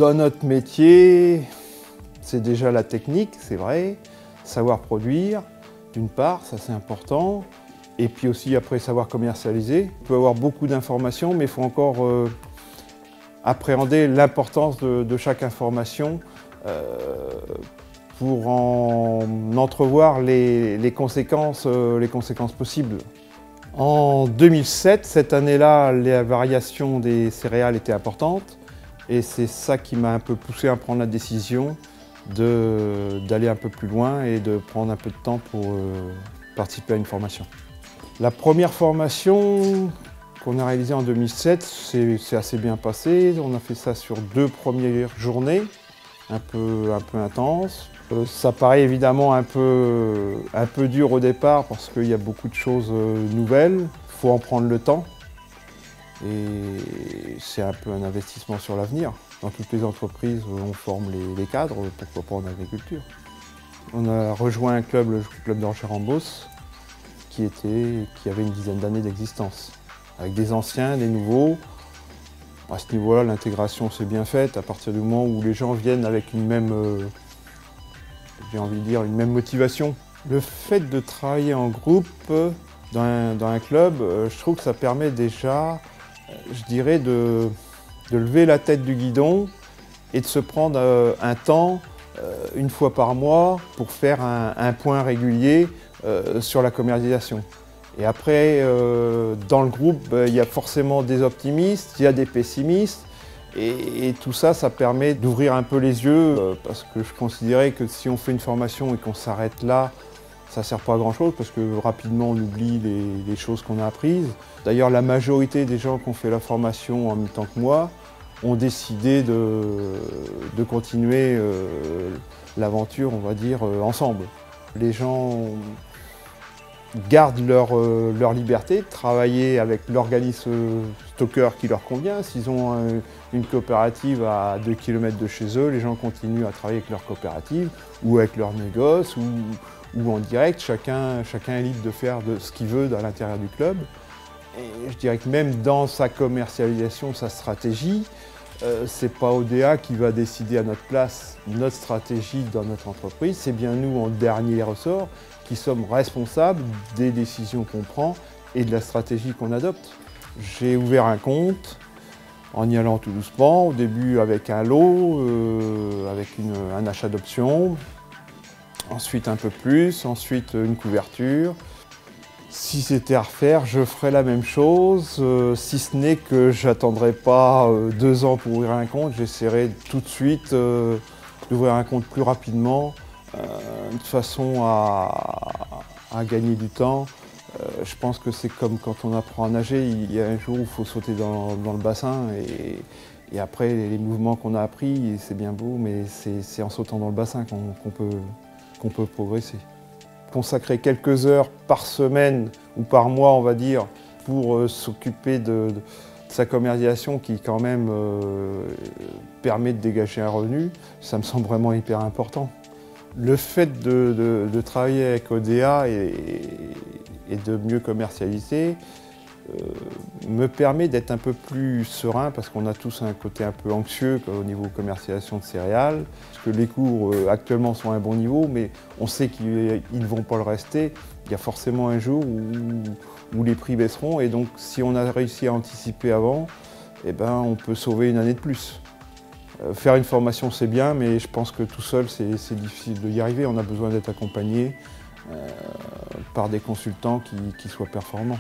Dans notre métier, c'est déjà la technique, c'est vrai, savoir produire, d'une part, ça c'est important, et puis aussi après savoir commercialiser. On peut avoir beaucoup d'informations, mais il faut encore appréhender l'importance de chaque information pour en entrevoir les conséquences possibles. En 2007, cette année-là, les variations des céréales étaient importantes et c'est ça qui m'a un peu poussé à prendre la décision d'aller un peu plus loin et de prendre un peu de temps pour participer à une formation. La première formation qu'on a réalisée en 2007, c'est assez bien passé. On a fait ça sur 2 premières journées, un peu intenses. Ça paraît évidemment un peu dur au départ parce qu'il y a beaucoup de choses nouvelles. Il faut en prendre le temps et c'est un peu un investissement sur l'avenir. Dans toutes les entreprises, on forme les cadres, pourquoi pas en agriculture. On a rejoint un club, le club d'Angers-en-Beauce, qui avait une dizaine d'années d'existence, avec des anciens, des nouveaux. À ce niveau-là, l'intégration s'est bien faite à partir du moment où les gens viennent avec une même, j'ai envie de dire, une même motivation. Le fait de travailler en groupe dans un club, je trouve que ça permet déjà, je dirais, de lever la tête du guidon et de se prendre un temps, une fois par mois, pour faire un point régulier sur la commercialisation. Et après, dans le groupe, il y a forcément des optimistes, il y a des pessimistes, et tout ça, ça permet d'ouvrir un peu les yeux, parce que je considérais que si on fait une formation et qu'on s'arrête là, ça ne sert pas à grand chose, parce que rapidement on oublie les choses qu'on a apprises. D'ailleurs, la majorité des gens qui ont fait la formation en même temps que moi ont décidé de continuer l'aventure, on va dire, ensemble. Les gens gardent leur liberté de travailler avec l'organisme stocker qui leur convient. S'ils ont une coopérative à 2 km de chez eux, les gens continuent à travailler avec leur coopérative ou avec leur négoce ou en direct. Chacun est libre de faire ce qu'il veut à l'intérieur du club. Et je dirais que même dans sa commercialisation, sa stratégie, c'est pas ODA qui va décider à notre place notre stratégie dans notre entreprise, c'est bien nous en dernier ressort qui sommes responsables des décisions qu'on prend et de la stratégie qu'on adopte. J'ai ouvert un compte en y allant tout doucement, au début avec un lot, avec un achat d'options, ensuite un peu plus, ensuite une couverture. Si c'était à refaire, je ferais la même chose, si ce n'est que j'attendrai pas 2 ans pour ouvrir un compte, j'essaierai tout de suite d'ouvrir un compte plus rapidement, de façon à gagner du temps. Je pense que c'est comme quand on apprend à nager, il y a un jour où il faut sauter dans le bassin et après les mouvements qu'on a appris, c'est bien beau, mais c'est en sautant dans le bassin qu'on peut progresser. Consacrer quelques heures par semaine ou par mois, on va dire, pour s'occuper de sa commercialisation qui quand même permet de dégager un revenu, ça me semble vraiment hyper important. Le fait de travailler avec ODA et de mieux commercialiser me permet d'être un peu plus serein parce qu'on a tous un côté un peu anxieux au niveau commercialisation de céréales. Parce que les cours actuellement sont à un bon niveau, mais on sait qu'ils ne vont pas le rester. Il y a forcément un jour où les prix baisseront et donc si on a réussi à anticiper avant, eh ben, on peut sauver une année de plus. Faire une formation c'est bien, mais je pense que tout seul c'est difficile d'y arriver. On a besoin d'être accompagné par des consultants qui soient performants.